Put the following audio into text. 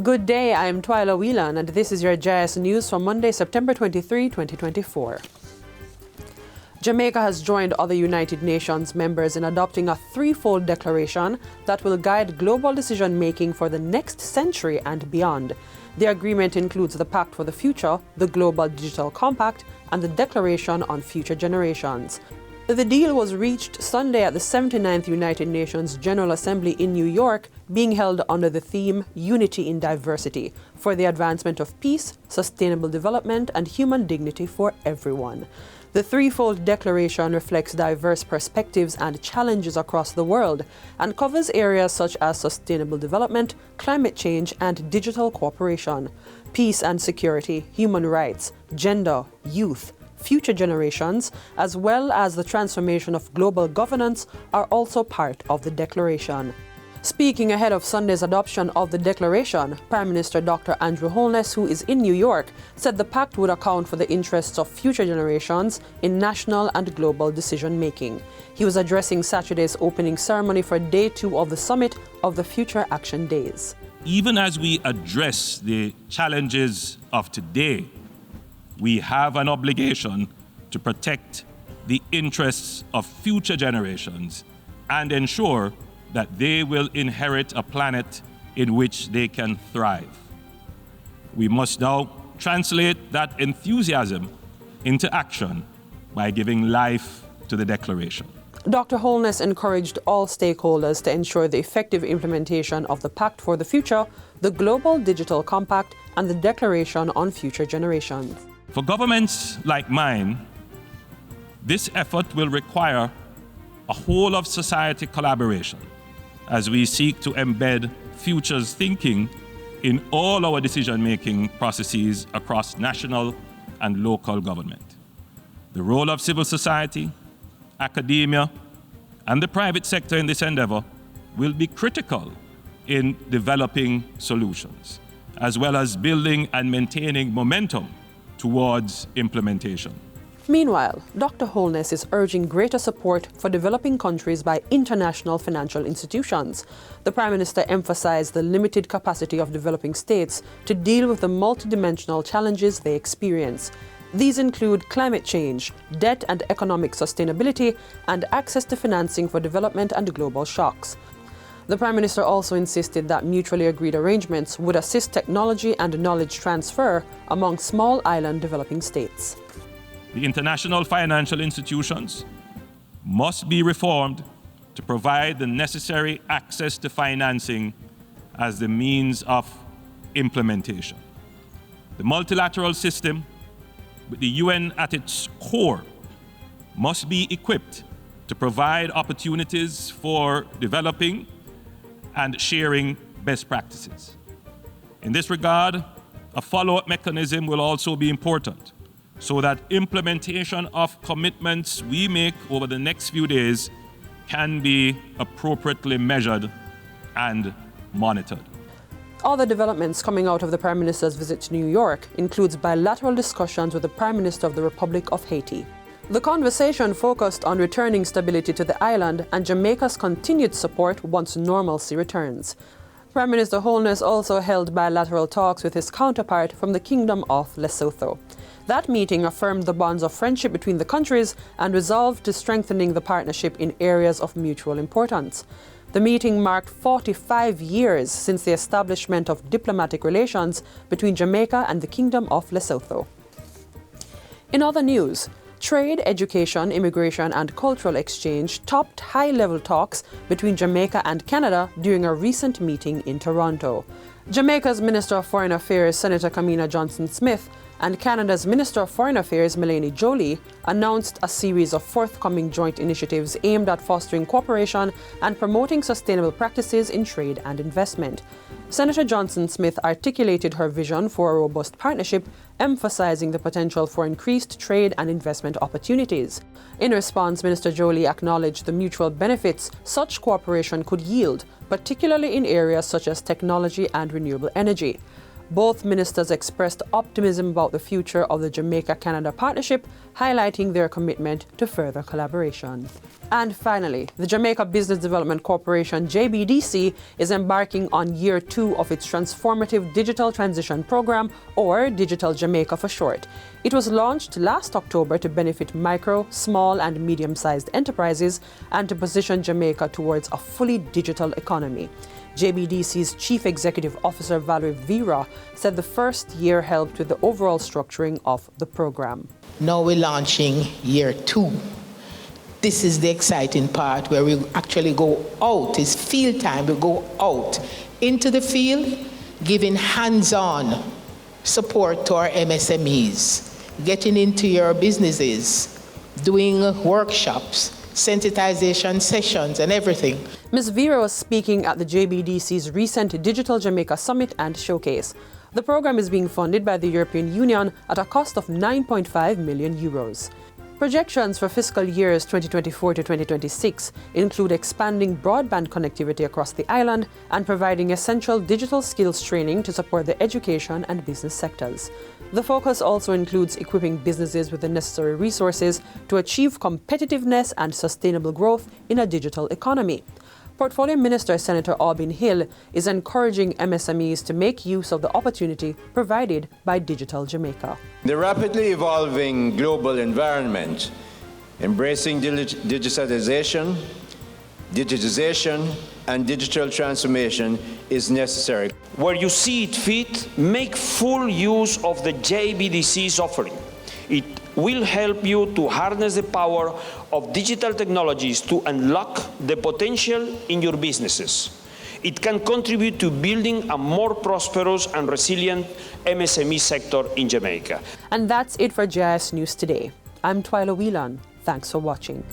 Good day, I'm Twyla Whelan, and this is your JIS News for Monday, September 23, 2024. Jamaica has joined other United Nations members in adopting a threefold declaration that will guide global decision-making for the next century and beyond. The agreement includes the Pact for the Future, the Global Digital Compact, and the Declaration on Future Generations. The deal was reached Sunday at the 79th United Nations General Assembly in New York, being held under the theme Unity in Diversity for the advancement of peace, sustainable development, and human dignity for everyone. The threefold declaration reflects diverse perspectives and challenges across the world and covers areas such as sustainable development, climate change, and digital cooperation. Peace and security, human rights, gender, youth, future generations, as well as the transformation of global governance are also part of the declaration. Speaking ahead of Sunday's adoption of the declaration, Prime Minister Dr. Andrew Holness, who is in New York, said the pact would account for the interests of future generations in national and global decision-making. He was addressing Saturday's opening ceremony for Day 2 of the Summit of the Future Action Days. Even as we address the challenges of today, we have an obligation to protect the interests of future generations and ensure that they will inherit a planet in which they can thrive. We must now translate that enthusiasm into action by giving life to the declaration. Dr. Holness encouraged all stakeholders to ensure the effective implementation of the Pact for the Future, the Global Digital Compact, and the Declaration on Future Generations. For governments like mine, this effort will require a whole of society collaboration as we seek to embed futures thinking in all our decision-making processes across national and local government. The role of civil society, academia, and the private sector in this endeavor will be critical in developing solutions, as well as building and maintaining momentum towards implementation. Meanwhile, Dr. Holness is urging greater support for developing countries by international financial institutions. The Prime Minister emphasized the limited capacity of developing states to deal with the multidimensional challenges they experience. These include climate change, debt and economic sustainability, and access to financing for development and global shocks. The Prime Minister also insisted that mutually agreed arrangements would assist technology and knowledge transfer among small island developing states. The international financial institutions must be reformed to provide the necessary access to financing as the means of implementation. The multilateral system, with the UN at its core, must be equipped to provide opportunities for developing and sharing best practices. In this regard, a follow-up mechanism will also be important so that implementation of commitments we make over the next few days can be appropriately measured and monitored. Other developments coming out of the Prime Minister's visit to New York includes bilateral discussions with the Prime Minister of the Republic of Haiti. The conversation focused on returning stability to the island and Jamaica's continued support once normalcy returns. Prime Minister Holness also held bilateral talks with his counterpart from the Kingdom of Lesotho. That meeting affirmed the bonds of friendship between the countries and resolved to strengthening the partnership in areas of mutual importance. The meeting marked 45 years since the establishment of diplomatic relations between Jamaica and the Kingdom of Lesotho. In other news, trade, education, immigration, and cultural exchange topped high-level talks between Jamaica and Canada during a recent meeting in Toronto. Jamaica's Minister of Foreign Affairs, Senator Kamina Johnson-Smith, and Canada's Minister of Foreign Affairs, Melanie Joly, announced a series of forthcoming joint initiatives aimed at fostering cooperation and promoting sustainable practices in trade and investment. Senator Johnson-Smith articulated her vision for a robust partnership, emphasizing the potential for increased trade and investment opportunities. In response, Minister Joly acknowledged the mutual benefits such cooperation could yield, particularly in areas such as technology and renewable energy. Both ministers expressed optimism about the future of the Jamaica-Canada partnership, highlighting their commitment to further collaboration. And finally, the Jamaica Business Development Corporation, JBDC, is embarking on year 2 of its transformative digital transition program, or Digital Jamaica for short. It was launched last October to benefit micro, small and medium-sized enterprises and to position Jamaica towards a fully digital economy. JBDC's Chief Executive Officer Valerie Vera said the first year helped with the overall structuring of the program. Now we're launching year 2. This is the exciting part where we actually go out. It's field time. We go out into the field, giving hands-on support to our MSMEs, getting into your businesses, doing workshops, sensitization sessions and everything. Ms. Vera was speaking at the JBDC's recent Digital Jamaica Summit and Showcase. The program is being funded by the European Union at a cost of 9.5 million euros. Projections for fiscal years 2024 to 2026 include expanding broadband connectivity across the island and providing essential digital skills training to support the education and business sectors. The focus also includes equipping businesses with the necessary resources to achieve competitiveness and sustainable growth in a digital economy. Portfolio Minister Senator Aubin Hill is encouraging MSMEs to make use of the opportunity provided by Digital Jamaica. The rapidly evolving global environment, embracing digitization, and digital transformation is necessary. Where you see it fit, make full use of the JBDC's offering. It will help you to harness the power of digital technologies to unlock the potential in your businesses. It can contribute to building a more prosperous and resilient MSME sector in Jamaica. And that's it for JIS News today. I'm Twyla Whelan. Thanks for watching.